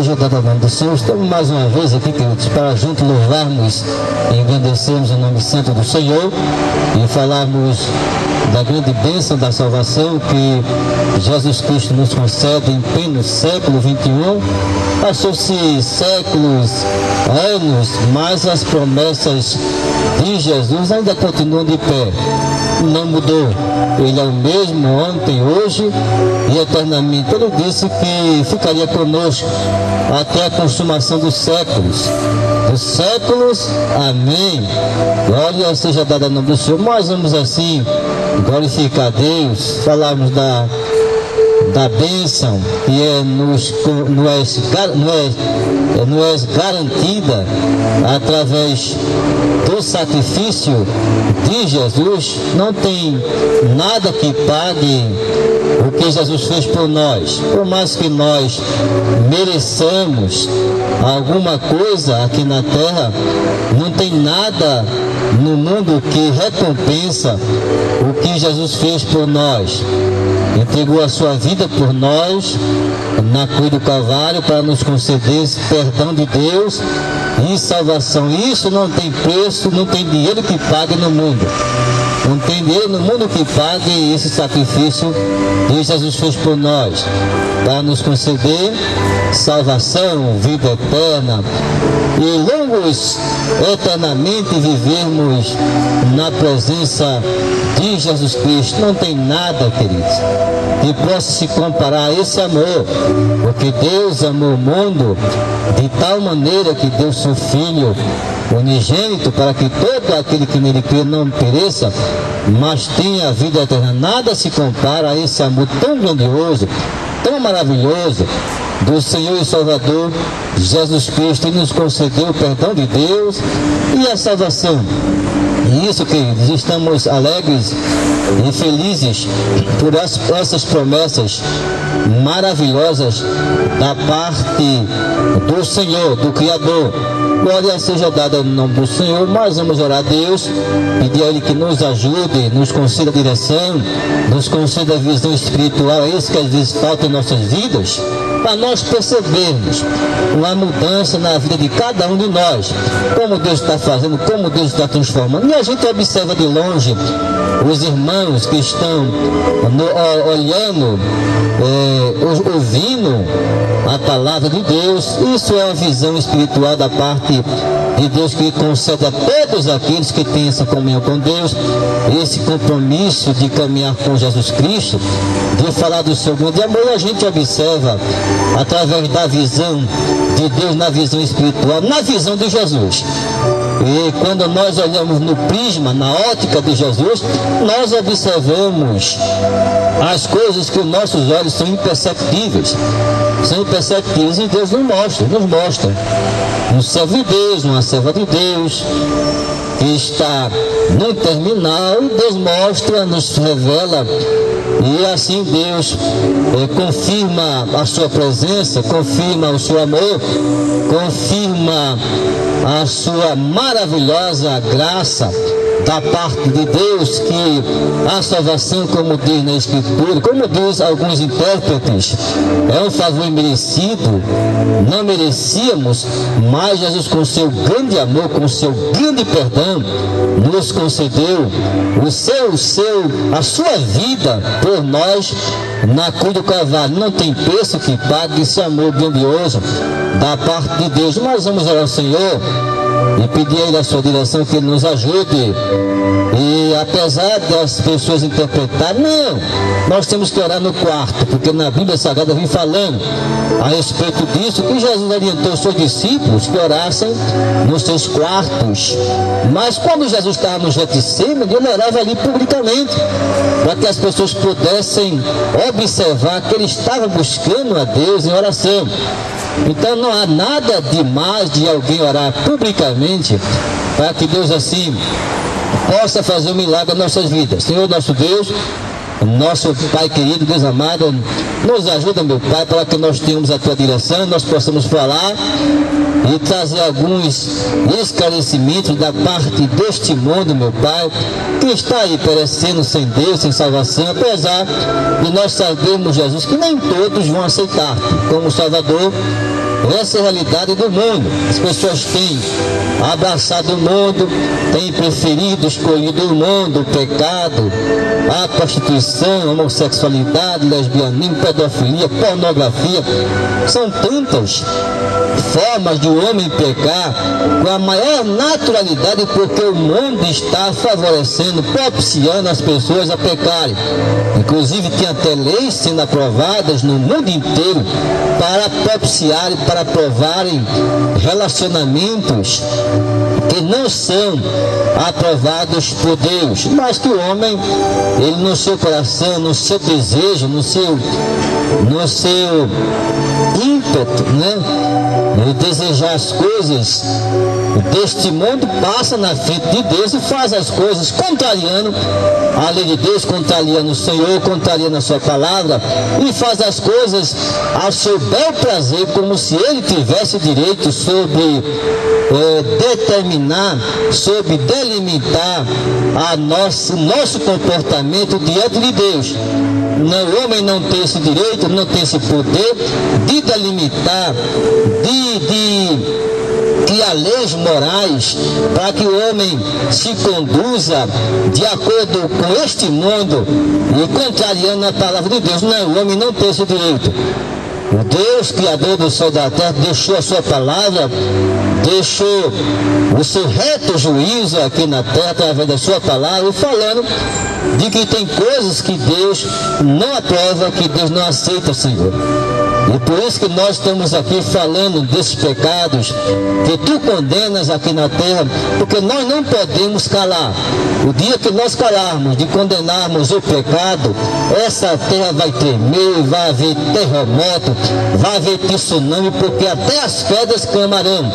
seja dado ao nome do Senhor. Estamos mais uma vez aqui, queridos, para juntos louvarmos e engrandecermos o nome santo do Senhor e falarmos da grande bênção da salvação que Jesus Cristo nos concede em pleno século XXI. Passou-se séculos, anos, mas as promessas de Jesus ainda continuam de pé. Não mudou. Ele é o mesmo ontem, hoje e eternamente. Ele disse que ficaria conosco até a consumação dos séculos. Dos séculos, amém. Glória seja dada ao nome do Senhor. Nós vamos assim glorificar a Deus, falarmos da bênção que nos garantida através do sacrifício de Jesus. Não tem nada que pague o que Jesus fez por nós. Por mais que nós mereçamos alguma coisa aqui na terra, não tem nada no mundo que recompensa o que Jesus fez por nós. Entregou a sua vida por nós na cruz do Calvário para nos conceder esse perdão de Deus e salvação. Isso não tem preço, não tem dinheiro que pague no mundo. Não tem dinheiro no mundo que pague esse sacrifício que Jesus fez por nós, para nos conceder salvação, vida eterna e longos eternamente vivermos na presença de Jesus Cristo. Não tem nada, queridos, que possa se comparar a esse amor, porque Deus amou o mundo de tal maneira que deu seu Filho unigênito para que todo aquele que nele crê não pereça, mas tenha a vida eterna. Nada se compara a esse amor tão grandioso, tão maravilhoso do Senhor e Salvador Jesus Cristo. Ele nos concedeu o perdão de Deus e a salvação. E isso, queridos, estamos alegres e felizes por essas promessas maravilhosas da parte do Senhor, do Criador. Glória seja dada em nome do Senhor. Nós vamos orar a Deus, pedir a Ele que nos ajude, nos conceda direção, nos conceda visão espiritual. É isso que às vezes falta em nossas vidas, para nós percebermos uma mudança na vida de cada um de nós, como Deus está fazendo, como Deus está transformando. E a gente observa de longe os irmãos que estão olhando, ouvindo a palavra de Deus. Isso é uma visão espiritual da parte de Deus, que concede a todos aqueles que têm essa comunhão com Deus, esse compromisso de caminhar com Jesus Cristo, de falar do seu grande amor. E a gente observa através da visão de Deus, na visão espiritual, na visão de Jesus. E quando nós olhamos no prisma, na ótica de Jesus, nós observamos as coisas que os nossos olhos são imperceptíveis. São imperceptíveis e Deus nos mostra. Um servo de Deus, uma serva de Deus, que está no terminal, e Deus mostra, nos revela. E assim Deus confirma a sua presença, confirma o seu amor, confirma a sua maravilhosa graça da parte de Deus, que a salvação, como diz na Escritura, como diz alguns intérpretes, é um favor imerecido. Não merecíamos, mas Jesus, com seu grande amor, com seu grande perdão, nos concedeu a sua vida por nós na cruz do Calvário. Não tem preço que pague esse amor grandioso da parte de Deus. Nós vamos orar ao Senhor e pedir a Ele a sua direção, que Ele nos ajude. E apesar das pessoas interpretarem, não, nós temos que orar no quarto, porque na Bíblia Sagrada vem falando a respeito disso, que Jesus orientou os seus discípulos que orassem nos seus quartos. Mas quando Jesus estava no Getsemane, ele orava ali publicamente, para que as pessoas pudessem observar que ele estava buscando a Deus em oração. Então não há nada demais de alguém orar publicamente, para que Deus assim possa fazer um milagre nas nossas vidas. Senhor nosso Deus, nosso Pai querido, Deus amado, nos ajuda, meu Pai, para que nós tenhamos a Tua direção, nós possamos falar e trazer alguns esclarecimentos da parte deste mundo, meu Pai, que está aí perecendo sem Deus, sem salvação, apesar de nós sabermos, Jesus, que nem todos vão aceitar como Salvador. Essa é a realidade do mundo. As pessoas têm abraçado o mundo, têm preferido, escolhido o mundo, o pecado, a prostituição, a homossexualidade, lesbianismo, pedofilia, pornografia. São tantas formas de o homem pecar com a maior naturalidade, porque o mundo está favorecendo, propiciando as pessoas a pecarem. Inclusive tem até leis sendo aprovadas no mundo inteiro para propiciarem, para aprovarem relacionamentos que não são aprovados por Deus, mas que o homem, ele no seu coração, no seu desejo, no seu ímpeto, de desejar as coisas deste mundo, passa na frente de Deus e faz as coisas contrariando a lei de Deus, contrariando o Senhor, contrariando a sua palavra, e faz as coisas ao seu bel prazer, como se ele tivesse direito sobre determinar, sobre delimitar nosso comportamento diante de Deus. Não, o homem não tem esse direito, não tem esse poder de delimitar, de criar leis morais para que o homem se conduza de acordo com este mundo e contrariando a palavra de Deus. Não, o homem não tem esse direito. O Deus, Criador do céu e da terra, deixou a sua palavra, deixou o seu reto juízo aqui na terra através da sua palavra, falando de que tem coisas que Deus não aprova, que Deus não aceita, Senhor. E por isso que nós estamos aqui falando desses pecados que tu condenas aqui na terra, porque nós não podemos calar. O dia que nós calarmos de condenarmos o pecado, essa terra vai tremer, vai haver terremoto, vai haver tsunami, porque até as pedras clamarão.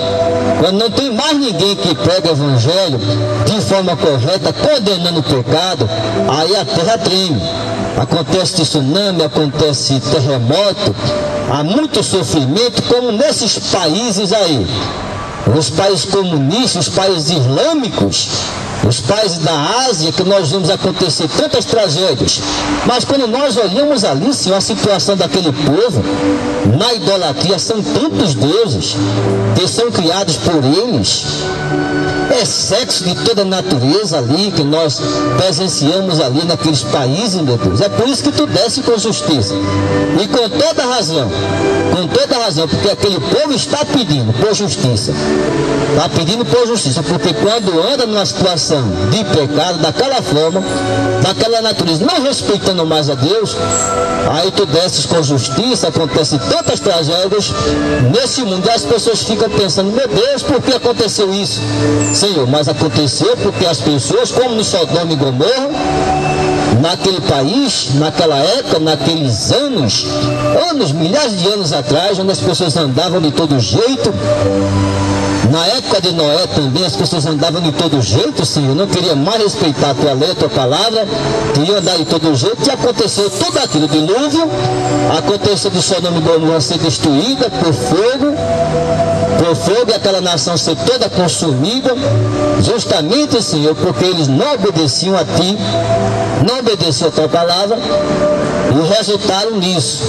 Quando não tem mais ninguém que prega o evangelho de forma correta, condenando o pecado, aí a terra treme. Acontece tsunami, acontece terremoto, há muito sofrimento, como nesses países aí, os países comunistas, os países islâmicos, os países da Ásia, que nós vemos acontecer tantas tragédias. Mas quando nós olhamos ali, Senhor, a situação daquele povo, na idolatria, são tantos deuses que são criados por eles. É sexo de toda natureza ali que nós presenciamos ali naqueles países, meu Deus. É por isso que tu desce com justiça. E com toda razão, porque aquele povo está pedindo por justiça. Está pedindo por justiça, porque quando anda numa situação de pecado, daquela forma, daquela natureza, não respeitando mais a Deus, aí tu desces com justiça, acontecem tantas tragédias nesse mundo, e as pessoas ficam pensando, meu Deus, por que aconteceu isso? Senhor, mas aconteceu porque as pessoas, como no Sodoma e Gomorra, naquele país, naquela época, naqueles anos, milhares de anos atrás, onde as pessoas andavam de todo jeito, na época de Noé também as pessoas andavam de todo jeito, Senhor, não queriam mais respeitar a tua lei, a tua palavra, queriam andar de todo jeito, e aconteceu tudo aquilo, dilúvio, aconteceu de Sodoma e Gomorra ser destruída por fogo, e aquela nação ser toda consumida, justamente, Senhor, porque eles não obedeciam a Ti, não obedeciam a Tua palavra, e resultaram nisso,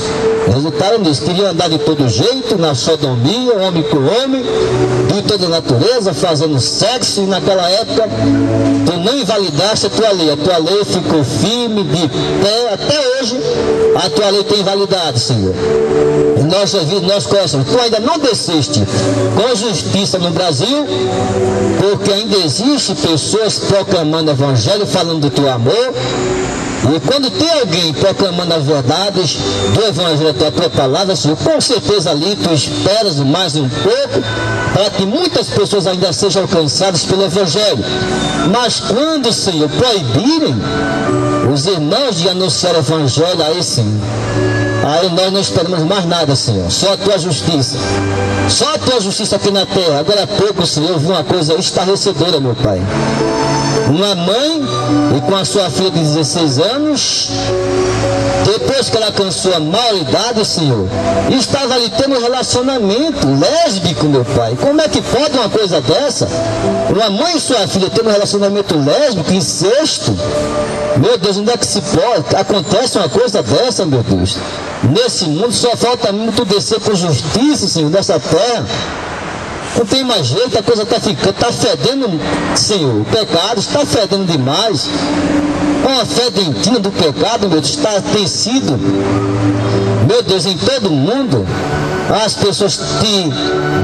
queriam andar de todo jeito, na sodomia, homem com homem, de toda natureza, fazendo sexo, e naquela época, Tu não invalidaste a Tua lei ficou firme, de pé, até hoje, a Tua lei tem validade, Senhor. E nós conhecemos, Tu ainda não desceste com justiça no Brasil, porque ainda existe pessoas proclamando o evangelho, falando do Teu amor. E quando tem alguém proclamando as verdades do evangelho da Tua palavra, Senhor, com certeza ali Tu esperas mais um pouco para que muitas pessoas ainda sejam alcançadas pelo evangelho. Mas quando, Senhor, proibirem os irmãos de anunciar o evangelho, aí sim, aí nós não esperamos mais nada, Senhor, só a Tua justiça. Só a Tua justiça aqui na terra. Agora há pouco, Senhor, eu vi uma coisa estarrecedora, meu Pai. Uma mãe e com a sua filha de 16 anos, depois que ela alcançou a maioridade, Senhor, estava ali tendo um relacionamento lésbico, meu Pai. Como é que pode uma coisa dessa? Uma mãe e sua filha tendo um relacionamento lésbico, incesto? Meu Deus, onde é que se pode? Acontece uma coisa dessa, meu Deus. Nesse mundo só falta muito descer por justiça, Senhor, dessa terra. Não tem mais jeito, a coisa está ficando, está fedendo, Senhor, o pecado está fedendo demais. Uma fedentina do pecado, meu Deus, tem sido, meu Deus, em todo mundo, as pessoas te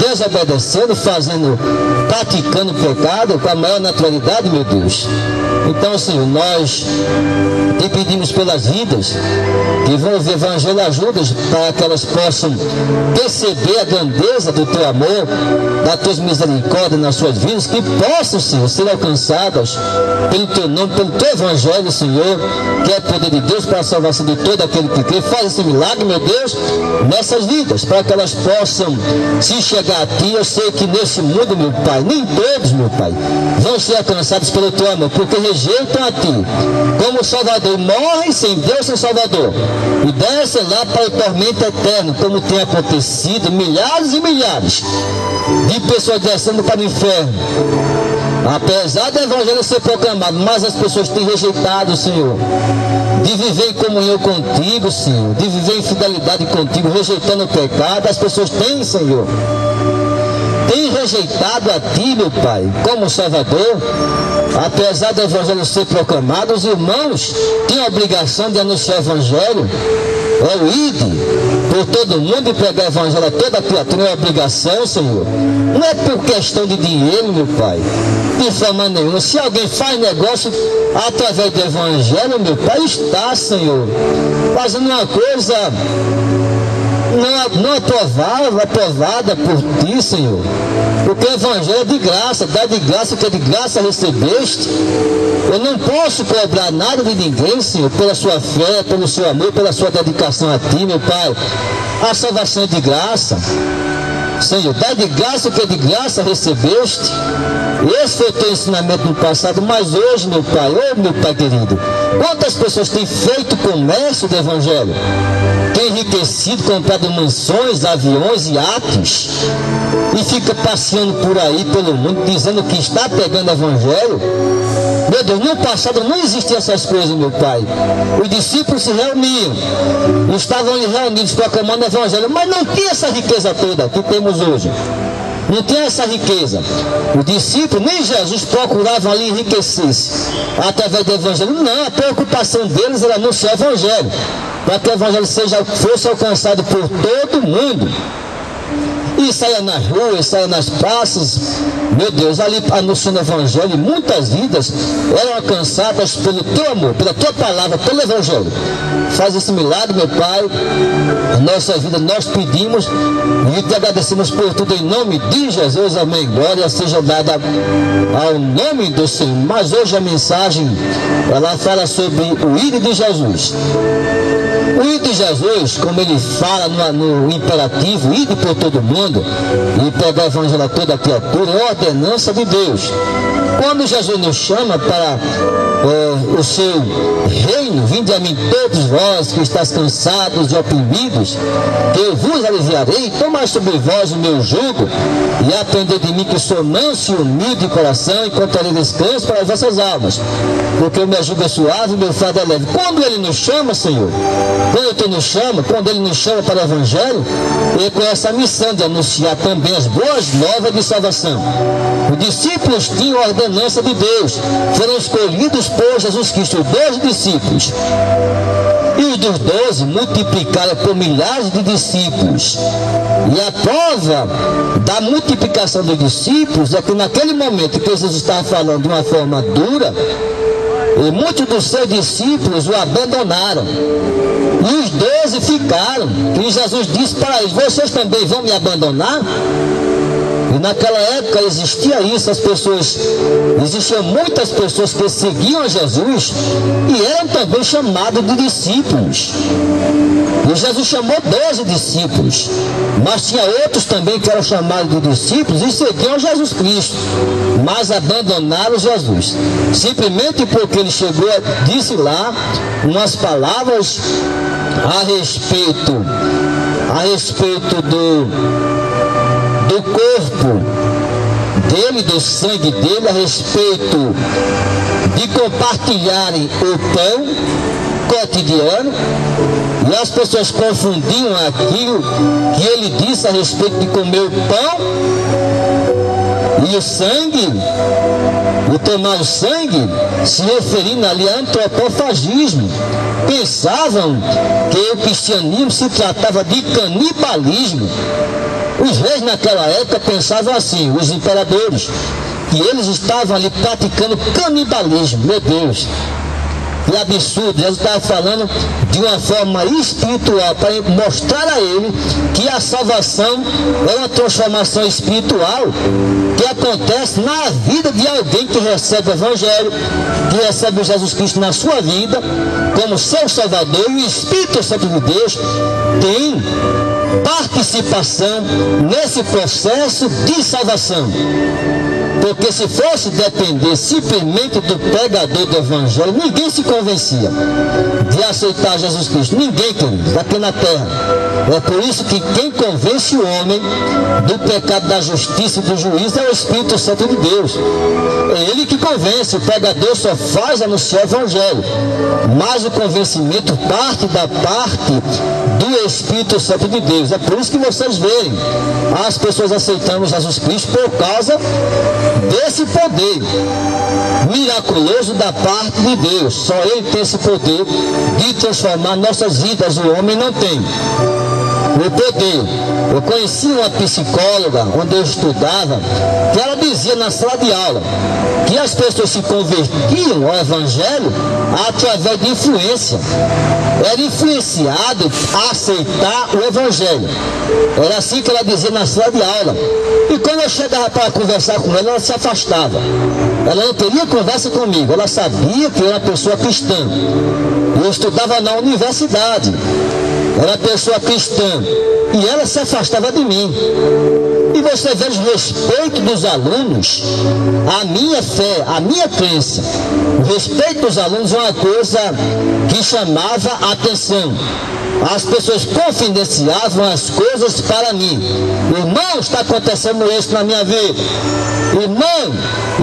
desobedecendo, praticando pecado com a maior naturalidade, meu Deus. Então, Senhor, nós te pedimos pelas vidas que vão ouvir o Evangelho, ajuda-os para que elas possam perceber a grandeza do teu amor, das tuas misericórdias nas suas vidas, que possam, Senhor, ser alcançadas pelo teu nome, pelo teu Evangelho, Senhor, que é o poder de Deus para a salvação de todo aquele que crê. Faz esse milagre, meu Deus, nessas vidas, para que elas possam se chegar a ti. Eu sei que nesse mundo, meu Pai, nem todos, meu Pai, vão ser alcançados pelo teu amor, porque rejeitam a ti como Salvador, morrem sem Deus, sem Salvador, e descem lá para o tormento eterno, como tem acontecido, milhares e milhares de pessoas descendo para o inferno. Apesar do Evangelho ser proclamado, mas as pessoas têm rejeitado, Senhor, de viver em comunhão contigo, Senhor, de viver em fidelidade contigo, rejeitando o pecado. As pessoas têm, Senhor, têm rejeitado a ti, meu Pai, como Salvador. Apesar do Evangelho ser proclamado, os irmãos têm a obrigação de anunciar o Evangelho. É o ide por todo mundo e pregar o Evangelho a toda criatura. É uma obrigação, Senhor. Não é por questão de dinheiro, meu Pai, de forma nenhuma. Se alguém faz negócio através do Evangelho, meu Pai, está, Senhor, fazendo uma coisa não aprovada por ti, Senhor. Porque o Evangelho é de graça, dá de graça o que é de graça recebeste. Eu não posso cobrar nada de ninguém, Senhor, pela sua fé, pelo seu amor, pela sua dedicação a ti, meu Pai. A salvação é de graça, Senhor, dá de graça o que é de graça recebeste. Esse foi o teu ensinamento no passado, mas hoje, meu Pai, meu Pai querido, quantas pessoas têm feito comércio do Evangelho? Tem enriquecido, comprado mansões, aviões e iates, e fica passeando por aí pelo mundo, dizendo que está pegando o Evangelho. Meu Deus, no passado não existiam essas coisas, meu Pai. Os discípulos se reuniam, estavam ali reunidos proclamando o Evangelho, mas não tinha essa riqueza toda que temos hoje. Não tinha essa riqueza. Os discípulos, nem Jesus, procuravam ali enriquecer-se através do Evangelho. Não, a preocupação deles era anunciar o Evangelho, para que o Evangelho fosse alcançado por todo mundo. E saia nas ruas, saia nas praças, meu Deus, ali anunciando o Evangelho, e muitas vidas eram alcançadas pelo teu amor, pela tua palavra, pelo Evangelho. Faz esse milagre, meu Pai, a nossa vida nós pedimos e te agradecemos por tudo em nome de Jesus, amém. Glória seja dada ao nome do Senhor. Mas hoje a mensagem, ela fala sobre o ide de Jesus. O ide de Jesus, como ele fala no imperativo, ide por todo mundo e pregar o Evangelho a toda criatura, é ordenança de Deus. Quando Jesus nos chama para o seu reino, vinde a mim todos vós que estáis cansados e oprimidos, que eu vos aliviarei. Tomai sobre vós o meu jugo e aprendei de mim, que sou manso e humilde de coração, e encontrarei descanso para as vossas almas, porque o meu jugo é suave e o meu fardo é leve. Quando ele nos chama, Senhor, quando ele nos chama para o Evangelho, ele com essa missão de anunciar também as boas novas de salvação. Os discípulos tinham a ordenança de Deus, foram escolhidos por Jesus Cristo, 12 discípulos. E os dos 12 multiplicaram por milhares de discípulos. E a prova da multiplicação dos discípulos é que naquele momento que Jesus estava falando de uma forma dura, e muitos dos seus discípulos o abandonaram. E os 12 ficaram. E Jesus disse para eles: vocês também vão me abandonar? E naquela época existia isso, existiam muitas pessoas que seguiam a Jesus e eram também chamados de discípulos. E Jesus chamou 12 discípulos, mas tinha outros também que eram chamados de discípulos e seguiam Jesus Cristo, mas abandonaram Jesus, simplesmente porque ele chegou, disse lá umas palavras a respeito do corpo dele, do sangue dele, a respeito de compartilharem o pão cotidiano, e as pessoas confundiam aquilo que ele disse a respeito de comer o pão e o sangue, e tomar o sangue, se referindo ali a antropofagismo. Pensavam que o cristianismo se tratava de canibalismo. Os reis naquela época pensavam assim, os imperadores, que eles estavam ali praticando canibalismo. Meu Deus, que absurdo! Jesus estava falando de uma forma espiritual para mostrar a ele que a salvação é uma transformação espiritual que acontece na vida de alguém que recebe o Evangelho, que recebe Jesus Cristo na sua vida como seu Salvador, e o Espírito Santo de Deus tem participação nesse processo de salvação. Porque se fosse depender simplesmente do pregador do Evangelho, ninguém se convencia de aceitar Jesus Cristo. Ninguém, queridos, aqui na terra. É por isso que quem convence o homem do pecado, da justiça e do juízo é o Espírito Santo de Deus. É ele que convence. O pregador só faz anunciar o Evangelho. Mas o convencimento parte da parte do Espírito Santo de Deus. É por isso que vocês veem as pessoas aceitando Jesus Cristo por causa desse poder miraculoso da parte de Deus. Só Ele tem esse poder de transformar nossas vidas. O homem não tem o poder. Eu conheci uma psicóloga onde eu estudava, que ela dizia na sala de aula que as pessoas se convertiam ao Evangelho através de influência. Era influenciado a aceitar o Evangelho. Era assim que ela dizia na sala de aula. E quando eu chegava para conversar com ela, ela se afastava. Ela não queria conversa comigo. Ela sabia que eu era uma pessoa cristã. Eu estudava na universidade. Era pessoa cristã. E ela se afastava de mim. E você vê o respeito dos alunos, a minha fé, a minha crença. O respeito dos alunos é uma coisa que chamava a atenção. As pessoas confidenciavam as coisas para mim. Irmão, está acontecendo isso na minha vida. Irmão,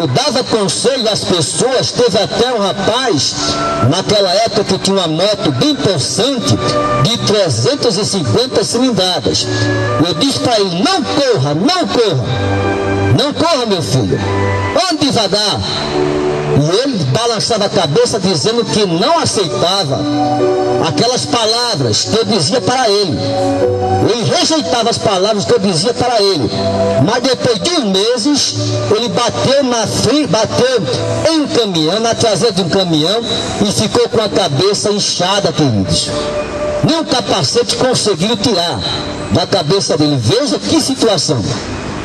eu dava conselho às pessoas. Teve até um rapaz, naquela época, que tinha uma moto bem possante, de 350 cilindradas. Eu disse para ele, não corra, não corra. Não corra, meu filho. Ande devagar. E ele balançava a cabeça dizendo que não aceitava aquelas palavras que eu dizia para ele. Ele rejeitava as palavras que eu dizia para ele. Mas depois de uns meses, ele bateu na frente, bateu em um caminhão, na traseira de um caminhão, e ficou com a cabeça inchada, queridos. Nem um capacete conseguiu tirar da cabeça dele. Veja que situação.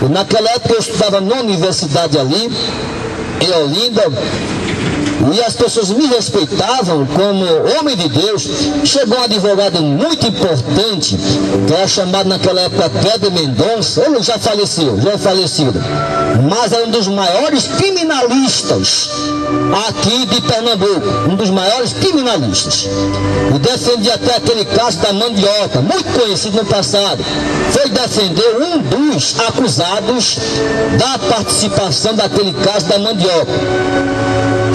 E naquela época eu estudava na universidade ali, em Olinda, e as pessoas me respeitavam como homem de Deus. Chegou um advogado muito importante, que era chamado naquela época Kleber Mendonça. Ele já faleceu, já é falecido, mas era um dos maiores criminalistas aqui de Pernambuco, um dos maiores criminalistas, e defendia até aquele caso da mandioca, muito conhecido no passado. Foi defender um dos acusados da participação daquele caso da mandioca,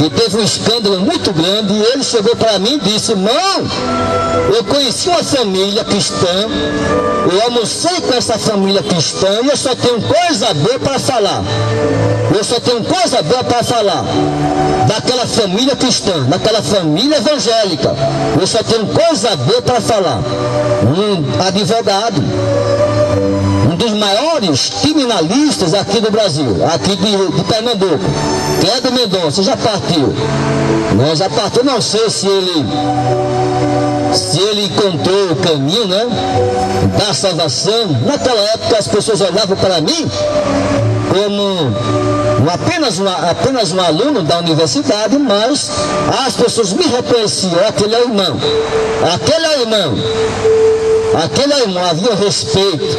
e teve um escândalo muito grande. E ele chegou para mim e disse, irmão, eu conheci uma família cristã, eu almocei com essa família cristã, e eu só tenho coisa boa para falar. Eu só tenho coisa boa para falar daquela família cristã, daquela família evangélica. Eu só tenho coisa boa para falar. Um advogado, um dos maiores criminalistas aqui do Brasil, aqui de Pernambuco, Kleber Mendonça, já partiu. Né? Já partiu, não sei se ele encontrou o caminho, né, da salvação. Naquela época as pessoas olhavam para mim como apenas um aluno da universidade, mas as pessoas me reconheciam, aquele é o irmão, aquele é o irmão. Aquele irmão havia respeito.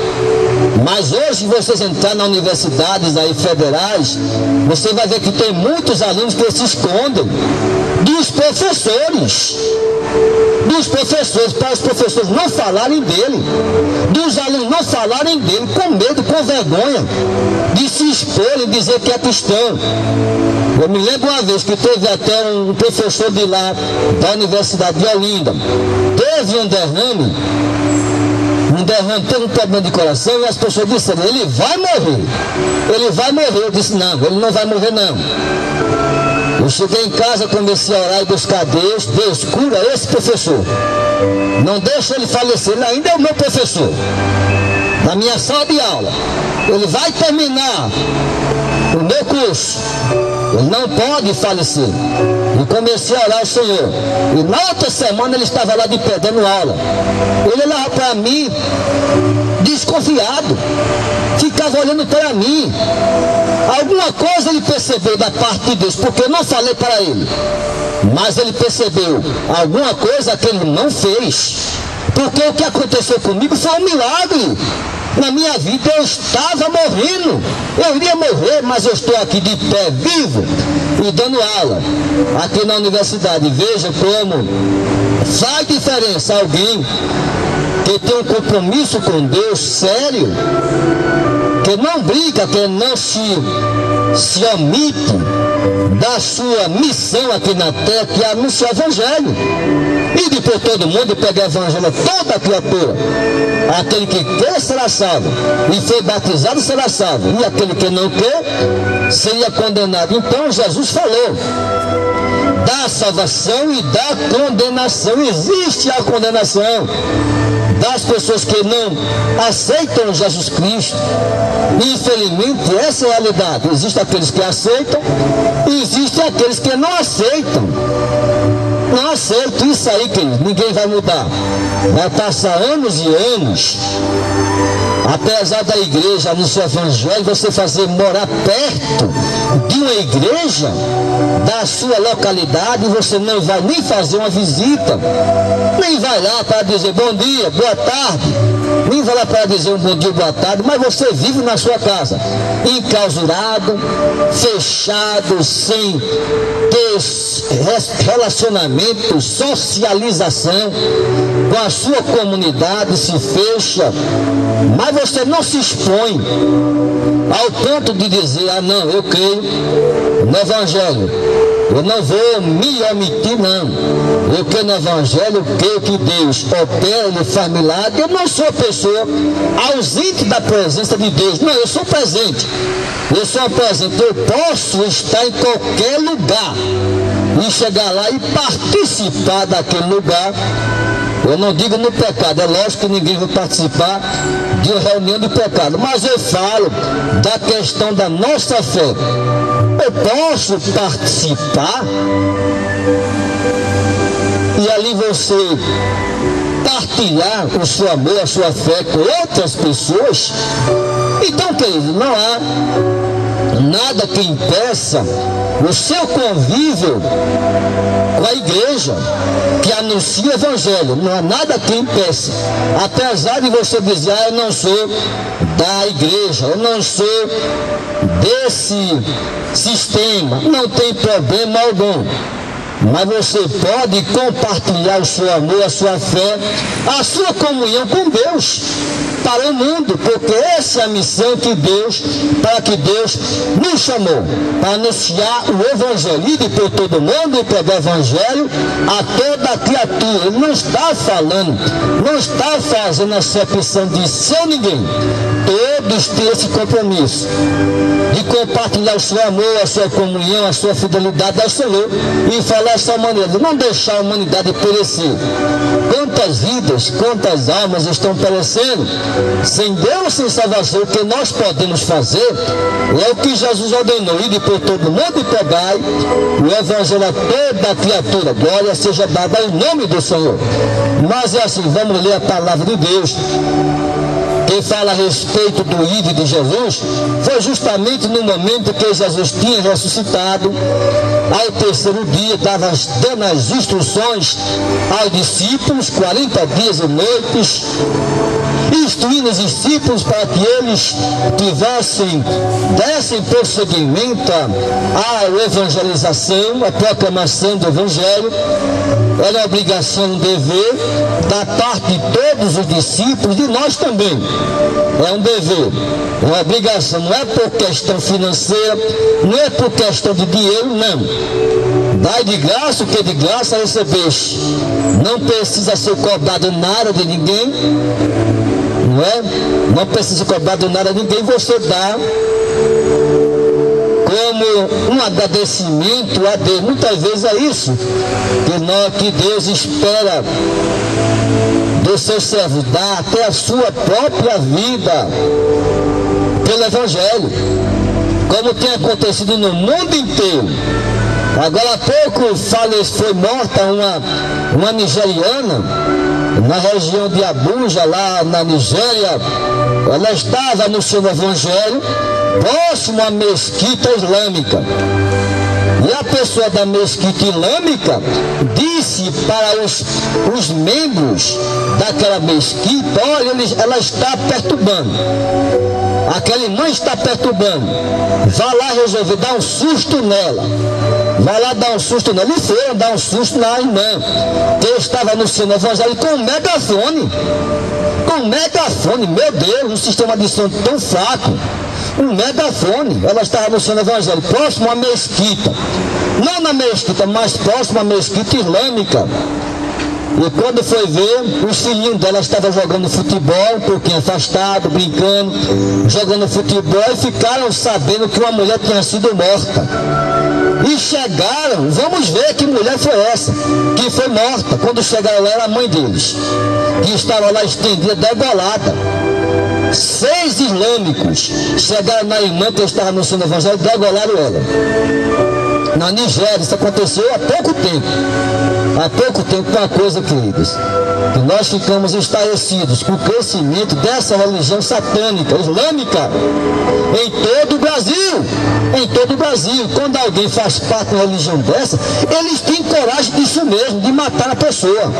Mas hoje vocês entrarem nas universidades aí federais, você vai ver que tem muitos alunos que se escondem dos professores. Para os professores não falarem dele, dos alunos não falarem dele, com medo, com vergonha de se expor e dizer que é cristão. Eu me lembro uma vez que teve até um professor de lá, da Universidade de Olinda, teve um derrame, teve um problema de coração, e as pessoas disseram, ele vai morrer. Eu disse, não, ele não vai morrer não. Eu cheguei em casa, comecei a orar e buscar Deus cura esse professor. Não deixa ele falecer, ele ainda é o meu professor. Na minha sala de aula. Ele vai terminar o meu curso. Ele não pode falecer. E comecei a orar ao Senhor. E na outra semana ele estava lá de pé, dando aula. Ele olhava para mim, desconfiado. Ficava olhando para mim. Alguma coisa ele percebeu da parte de Deus, porque eu não falei para ele. Mas ele percebeu alguma coisa que ele não fez. Porque o que aconteceu comigo foi um milagre. Na minha vida eu estava morrendo. Eu iria morrer, mas eu estou aqui de pé, vivo, e dando aula aqui na universidade. Veja como faz diferença alguém que tem um compromisso com Deus sério, que não brinca, que não se omite da sua missão aqui na terra, que é anunciar o Evangelho. Ide por todo mundo e pegar o Evangelho a toda criatura. Aquele que quer será salvo, e foi batizado será salvo, e aquele que não quer seria condenado. Então Jesus falou da salvação e da condenação. Existe a condenação das pessoas que não aceitam Jesus Cristo. Infelizmente essa é a realidade. Existem aqueles que aceitam e existem aqueles que não aceitam. Não aceito isso aí, querido. Ninguém vai mudar. Vai passar anos e anos. Apesar da igreja no seu evangelho, você morar perto de uma igreja da sua localidade, você não vai nem fazer uma visita, nem vai lá para dizer bom dia, boa tarde, nem vai lá para dizer um bom dia, boa tarde, mas você vive na sua casa, enclausurado, fechado, sem ter relacionamento, socialização com a sua comunidade, se fecha, mas você não se expõe ao ponto de dizer, ah não, eu creio no Evangelho, eu não vou me omitir não, eu creio no Evangelho, eu creio que Deus opera, Ele faz milagre. Eu não sou pessoa ausente da presença de Deus, não, eu sou presente, eu posso estar em qualquer lugar e chegar lá e participar daquele lugar. Eu não digo no pecado, é lógico que ninguém vai participar de uma reunião de pecado, mas eu falo da questão da nossa fé. Eu posso participar e ali você partilhar o seu amor, a sua fé com outras pessoas. Então, querido, não há nada que impeça o seu convívio com a igreja que anuncia o Evangelho. Não há nada que impeça. Apesar de você dizer, eu não sou da igreja, eu não sou desse sistema, não tem problema algum. Mas você pode compartilhar o seu amor, a sua fé, a sua comunhão com Deus para o mundo, porque essa é a missão para que Deus nos chamou, para anunciar o Evangelho, ir por todo mundo e pregar o Evangelho a toda criatura. Ele não está falando, não está fazendo acepção de seu ninguém. Todos têm esse compromisso de compartilhar o seu amor, a sua comunhão, a sua fidelidade ao Senhor e falar dessa maneira, de não deixar a humanidade perecer. Quantas vidas, quantas almas estão perecendo sem Deus, sem salvação? O que nós podemos fazer é o que Jesus ordenou: ir por todo mundo e pregai o Evangelho a toda criatura. Glória seja dada ao nome do Senhor. Mas é assim, vamos ler a palavra de Deus, que fala a respeito do ID de Jesus, foi justamente no momento que Jesus tinha ressuscitado. Ao terceiro dia, dando as instruções aos discípulos, 40 dias e noites, instruindo os discípulos para que eles dessem prosseguimento à evangelização, à proclamação do Evangelho. Era obrigação, um dever da parte de todos os discípulos, de nós também. É um dever, é uma obrigação, não é por questão financeira, não é por questão de dinheiro, não. Dai de graça o que de graça recebeste. Não precisa ser cobrado nada de ninguém, não é? Não precisa ser cobrado nada de ninguém, você dá como um agradecimento a Deus. Muitas vezes é isso que Deus espera dos seus servos, dar até a sua própria vida pelo Evangelho, como tem acontecido no mundo inteiro. Agora há pouco foi morta uma nigeriana na região de Abuja, lá na Nigéria. Ela estava anunciando o Evangelho próximo à mesquita islâmica. E a pessoa da mesquita islâmica disse para os membros daquela mesquita: olha, ela está perturbando. Aquela irmã está perturbando. Vá lá resolver, dar um susto nela. Vai lá dar um susto nela. E foram dar um susto na irmã, que estava anunciando o Evangelho com um megafone. Com um megafone, meu Deus, um sistema de som tão fraco. Um megafone. Ela estava anunciando o Evangelho próximo à mesquita. Não na mesquita, mas próximo à mesquita islâmica. E quando foi ver, os filhinhos dela estavam jogando futebol, um pouquinho afastado, brincando, jogando futebol, e ficaram sabendo que uma mulher tinha sido morta. E chegaram, vamos ver que mulher foi essa, que foi morta. Quando chegaram lá, era a mãe deles, que estava lá estendida, degolada. 6 islâmicos chegaram na irmã que estava anunciando o Evangelho e degolaram ela. Na Nigéria, isso aconteceu há pouco tempo. Há pouco tempo, uma coisa, queridos, que nós ficamos estarrecidos com o crescimento dessa religião satânica, islâmica, em todo o Brasil. Em todo o Brasil. Quando alguém faz parte de uma religião dessa, eles têm coragem disso mesmo, de matar a pessoa.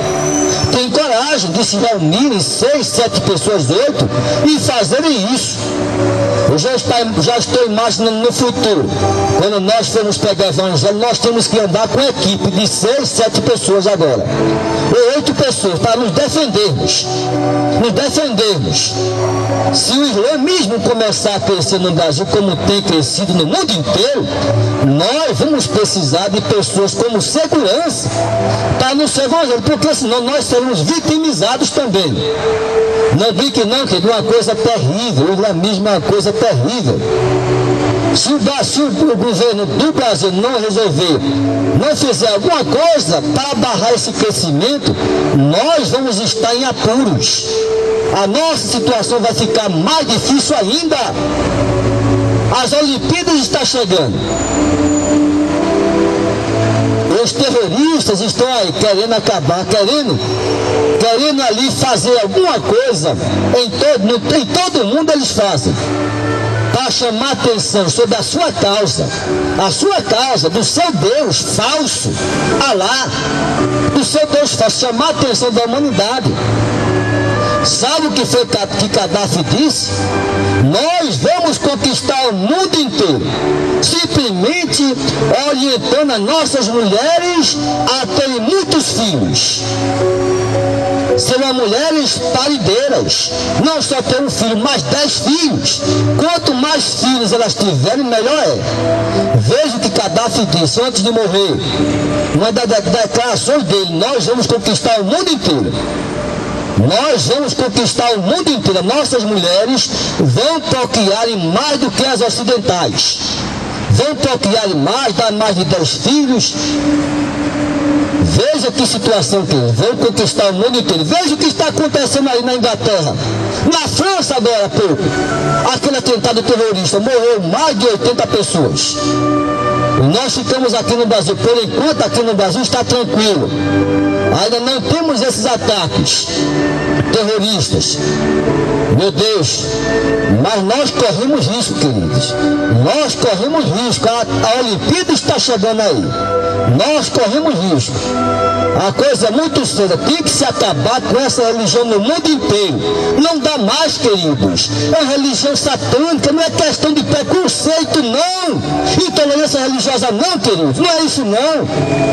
Tem coragem de se reunirem 6, 7 pessoas, 8, e fazerem isso. Eu já estou imaginando no futuro, quando nós formos pegar o Evangelho, nós temos que andar com uma equipe de 6, 7 pessoas agora, ou 8 pessoas, para nos defendermos. Nos defendermos. Se o islamismo começar a crescer no Brasil, como tem crescido no mundo inteiro, nós vamos precisar de pessoas como segurança para nos Evangelho, porque senão nós seremos vitimizados também. Não brinque não, que é uma coisa terrível. O islamismo é uma coisa terrível. Se o governo do Brasil não resolver, não fizer alguma coisa para barrar esse crescimento, nós vamos estar em apuros. A nossa situação vai ficar mais difícil ainda. As Olimpíadas estão chegando. Os terroristas estão aí querendo acabar, querendo ali fazer alguma coisa. Em todo mundo eles fazem, para chamar atenção sobre a sua causa, do seu Deus falso, Alá, do seu Deus falso, chamar a atenção da humanidade. Sabe o que foi que Gaddafi disse? Nós vamos conquistar o mundo inteiro, simplesmente orientando as nossas mulheres a terem muitos filhos. Serão mulheres parideiras, não só ter um filho, mas 10 filhos. Quanto mais filhos elas tiverem, melhor é. Veja o que Gaddafi disse antes de morrer, uma das declarações dele: nós vamos conquistar o mundo inteiro. Nós vamos conquistar o mundo inteiro. Nossas mulheres vão procriar mais do que as ocidentais. Vão procriar mais, dar mais de 10 filhos. Veja que situação que é. Vão conquistar o mundo inteiro. Veja o que está acontecendo aí na Inglaterra. Na França agora há pouco. Aquele atentado terrorista, morreu mais de 80 pessoas. E nós ficamos aqui no Brasil. Por enquanto aqui no Brasil está tranquilo. Ainda não temos esses ataques terroristas. Meu Deus, mas nós corremos risco, queridos. Nós corremos risco. A Olimpíada está chegando aí. Nós corremos risco. A coisa é muito séria. Tem que se acabar com essa religião no mundo inteiro. Não dá mais, queridos. É religião satânica, não é questão de preconceito, não. Intolerância religiosa, não, queridos. Não é isso, não.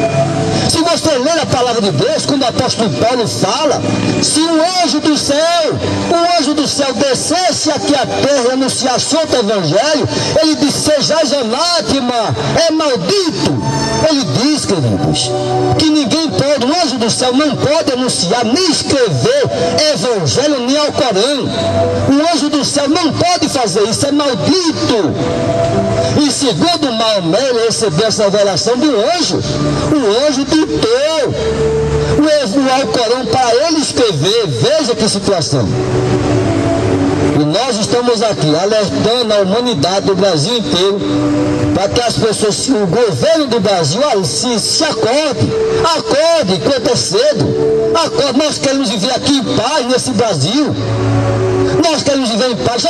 Se você ler a palavra de Deus, quando o apóstolo Paulo fala, se um anjo do céu descesse aqui à terra e anunciasse outro evangelho, ele disse: sejais anátema, é maldito. Ele diz, queridos, que ninguém pode, o anjo do céu não pode anunciar, nem escrever evangelho, nem Alcorão. O anjo do céu não pode fazer isso, é maldito. E segundo Maomé, ele recebeu essa revelação do anjo. O anjo ditou o Alcorão para ele escrever. Veja que situação. E nós estamos aqui alertando a humanidade do Brasil inteiro para que as pessoas, o governo do Brasil, se acorde enquanto é cedo. Acorde. Nós queremos viver aqui em paz nesse Brasil. Nós queremos viver em paz.